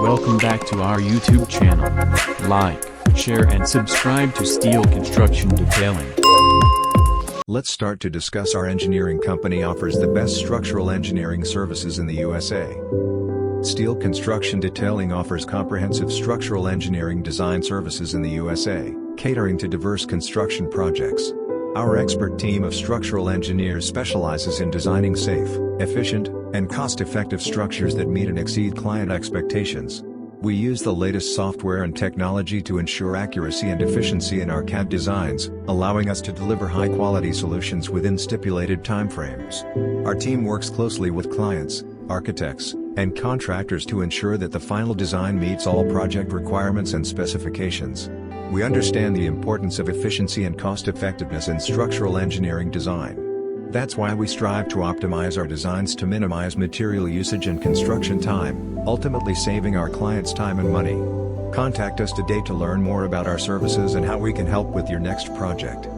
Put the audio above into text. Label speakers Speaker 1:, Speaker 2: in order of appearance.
Speaker 1: welcome back to our YouTube channel. Like, share and subscribe to Steel Construction Detailing.
Speaker 2: Let's start to discuss. Our engineering company offers the best structural engineering services in the USA. Steel Construction Detailing offers comprehensive structural engineering design services in the USA, catering to diverse construction projects. Our expert team of structural engineers specializes in designing safe, efficient, and cost-effective structures that meet and exceed client expectations. We use the latest software and technology to ensure accuracy and efficiency in our CAD designs, allowing us to deliver high-quality solutions within stipulated timeframes. Our team works closely with clients, architects, and contractors to ensure that the final design meets all project requirements and specifications. We understand the importance of efficiency and cost-effectiveness in structural engineering design. That's why we strive to optimize our designs to minimize material usage and construction time, ultimately saving our clients time and money. Contact us today to learn more about our services and how we can help with your next project.